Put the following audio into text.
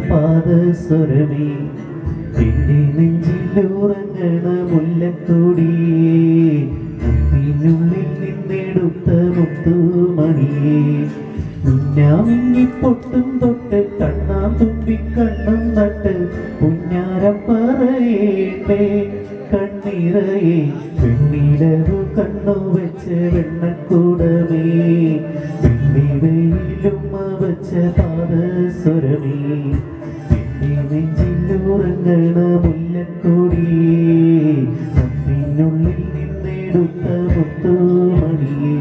പാദസ്വരമേ എന്റെ നെഞ്ചിലുറങ്ങണ മുല്ലക്കൊടിയേ മുത്തിനുള്ളിൽ നിന്നെടുത്ത മുത്തുമണിയേ മിന്നാമിന്നിപ്പൊട്ടും തൊട്ട് കണ്ണാം തുമ്പി കണ്ണും നട്ട് പുന്നാരം പറയേണ്ടേ കണ്ണീറയെ പെണ്ണിടവു കണ്ണു വെച്ച് വെണ്ണക്കൂടമേ വെള്ളിവയിലുമ്മ വെച്ച പാദസ്വരമേ എന്റെ നെഞ്ചിലുറങ്ങണ മുല്ലക്കൊടിയേ മുത്തിനുള്ളിൽ നിന്നെടുത്ത മുത്തുമണിയേ